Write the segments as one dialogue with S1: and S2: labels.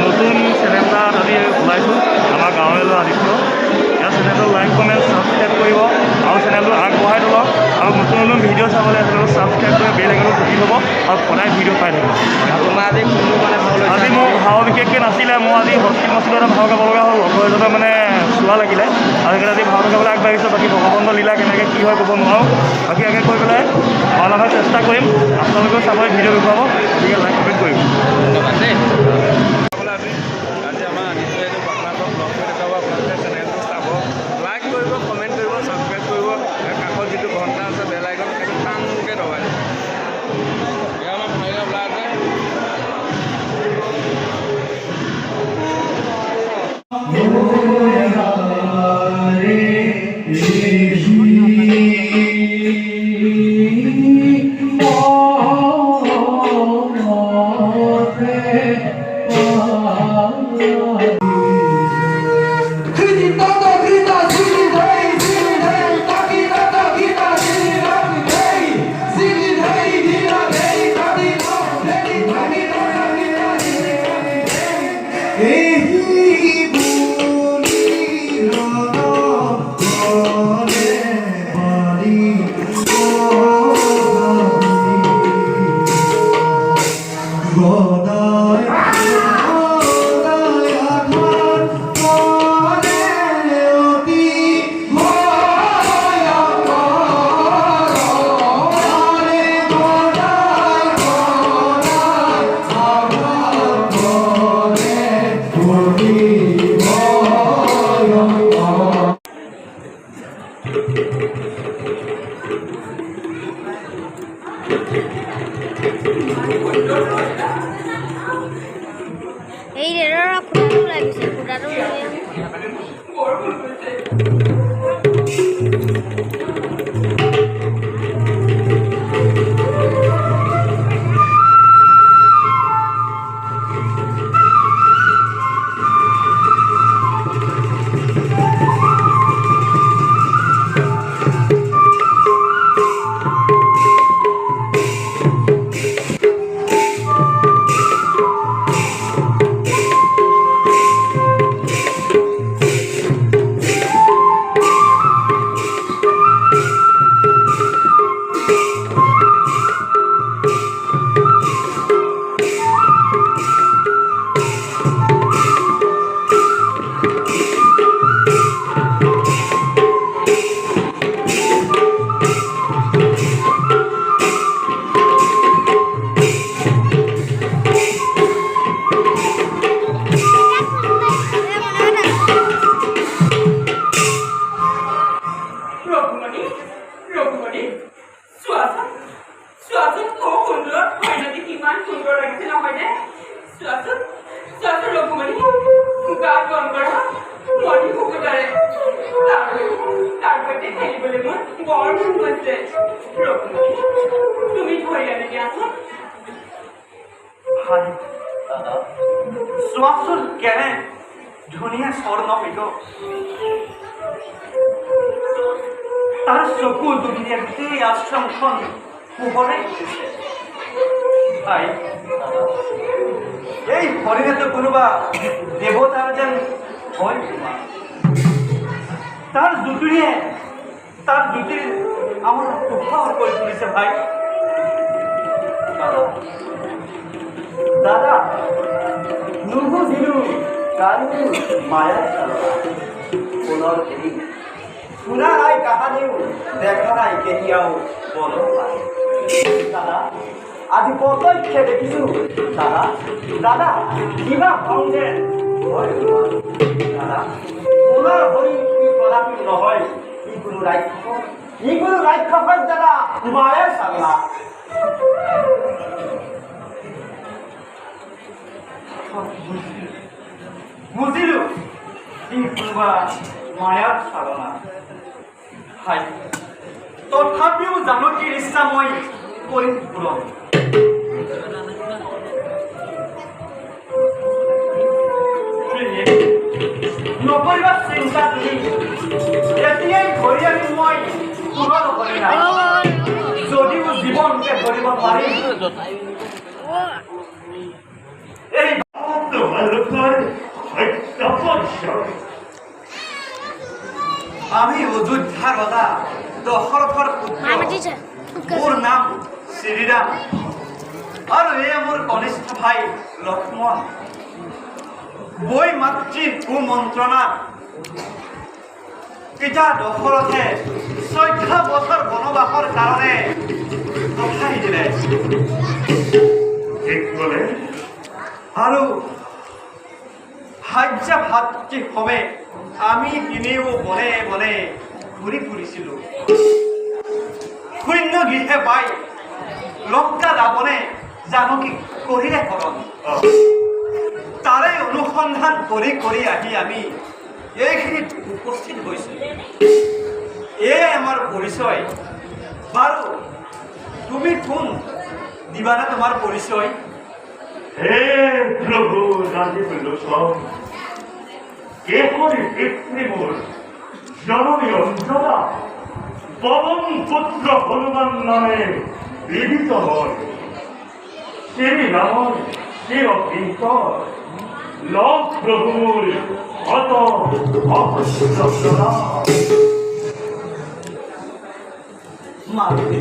S1: নতুন চেনেল এটা আজি ওলাইছোঁ আমাৰ গাঁৱলৈ আদিত্য ইয়াৰ চেনেলটো লাইক কমেণ্ট ছাবস্ক্ৰাইব কৰিব আৰু চেনেলটো আগবঢ়াই তোলক আৰু নতুন নতুন ভিডিঅ' চাবলৈ চেনেলটো ছাবস্ক্ৰাইব কৰি বেল আইকনটো টিপি ল'ব আৰু সদায় ভিডিঅ' পাই থাকিব। আজি মোৰ ভাও বিশেষকৈ নাছিলে, মই আজি হস্পিটেল মাছটো এটা ভাও গাব লগা হ'ল, লগৰ এজনে মানে চোৱা লাগিলে আৰু সেইকাৰণে আজি ভাওটো গাবলৈ আগবাঢ়িছোঁ। বাকী ভগৱন্তৰ লীলা কেনেকৈ কি হয় ক'ব নোৱাৰোঁ, বাকী আগে কৈ পেলাই ভাওনা হয় চেষ্টা কৰিম। আপোনালোকেও চাব ভিডিঅ' দেখুৱাব, গতিকে লাইক কমেণ্ট কৰিব।
S2: ধন্যবাদ দেই। আজি আমাৰ আদিত্যই আপোনালোকক লগ কৰি দেখাব, আপোনালোকে চেনেলটো চাব, লাইক কৰিব, কমেণ্ট কৰিব, ছাবস্ক্ৰাইব কৰিব, কাষত যিটো ঘণ্টা আছে বেল আইকন সেইটো টানকৈ দবাই দিব। এয়া আমাৰ ভাইৰা ব্লাড
S3: এই ৰেলৰ ফুটাটো লাগিছে, ফুটাটো
S4: চোৱাচোন কেনে ধুনীয়া স্বৰ্ণপিত, তাৰ চকু দুখিয়ে গোটেই আশ্ৰমখন পোহৰে উঠিছে। ভাই, এই হৰিণেতো কোনোবা দেৱতাৰ যেন হয় তোমাৰ। তাৰ জ্যোতিৰ আমাৰ পোহৰ কৰি তুলিছে। ভাই দাদা, নুবুজিলো কাৰো মায়াৰ পুনৰ এৰি শুনা নাই কাহানিও, দেখা নাই কেতিয়াও বলৰ পাই। দাদা, আজি প্ৰত্যক্ষে দেখিছো। দাদা দাদা কিবা সংগে হয় দাদা, পুনৰ হৈ কদাপি নহয়। ই কোনো ৰাক্ষসৰ দাদা মায়াৰ চালা। বুজিলো ই কোনোবা মায়াৰ চালনা। হয়, তথাপিও জানকীৰ ইচ্ছা মই কৰিম পূৰণ। নকৰিবা চিন্তা তুমি, এতিয়াই ধৰি আনি মই পুনৰ নকৰি নাই। যদিও জীৱনকে ধৰিব পাৰিম আমি অযোধ্যাৰ ৰজা দশৰথৰ পুত্ৰ
S3: মা মাতিছে
S4: মোৰ নাম শ্ৰীৰাম আৰু এয়া মোৰ কনিষ্ঠ ভাই লক্ষ্মণ বৈ মাতৃ কুমন্ত্ৰণাত পিতা দশৰথে 14 বছৰ বনবাসৰ কাৰণে পঠাই দিলে
S1: ঠিক ক'লে
S4: আৰু ভাজ্য ভাতৃ সবে আমি তিনিও বনে বনে ঘূৰি ফুৰিছিলোঁ শূন্য গৃহে পাই লংকা ৰাৱণে জানকীক কৰিলে হৰণ তাৰে অনুসন্ধান কৰি কৰি আহি আমি এইখিনিত উপস্থিত হৈছোঁ এয়াই আমাৰ পৰিচয় বাৰু তুমি কোন দিবানে তোমাৰ পৰিচয়
S1: হে প্রভু রাজীব লোচন কেহরি পিতৃ মোর জননী অঞ্জনা পবন পুত্র হনুমান নামে বিদিত হয় শ্রী রাম শির কিঙ্কর লভ প্রভুর অত অপসনা
S4: মাৰুতি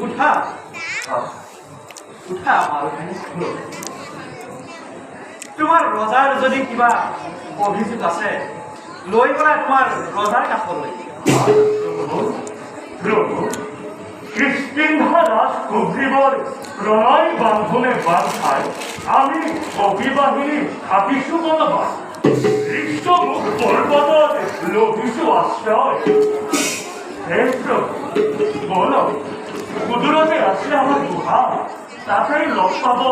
S4: উঠা উঠা মাৰুতি তোমাৰ ৰজাৰ যদি কিবা অভিযোগ আছে লৈ পেলাই তোমাৰ ৰজাৰ কাষলৈ
S1: প্রভু কৃষ্ণা দাস কবিবর প্রণয় বান্ধনে বান্ধায় আমি অবিবাহিনী থাকিছো বনবাস ঋষ্যমুখ পর্বতত লভিছো আশ্রয় হে প্রভু বল সুদূৰতে আছে আমাৰ গুহা তাতেই লগ পাব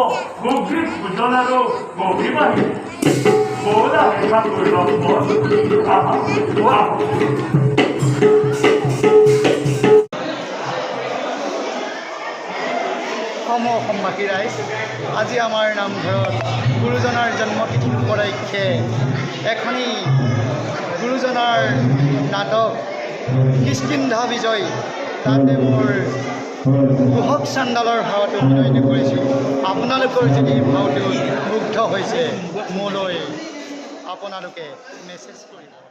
S1: গভীৰ ভোজন আৰু অবিবাহিনী বলা দেখা কৰি লগ
S5: অসমবাসী ৰাইজ আজি আমাৰ নামঘৰত গুৰুজনাৰ জন্মতিথি উপলক্ষে এখনি গুৰুজনাৰ নাটক কিষ্কিন্ধা বিজয় তাতে মোৰ কুহক চাণ্ডালৰ ভাৱটো অভিনয় কৰিছোঁ আপোনালোকৰ যদি ভাৱটো মুগ্ধ হৈছে মোলৈ আপোনালোকে মেছেজ কৰিব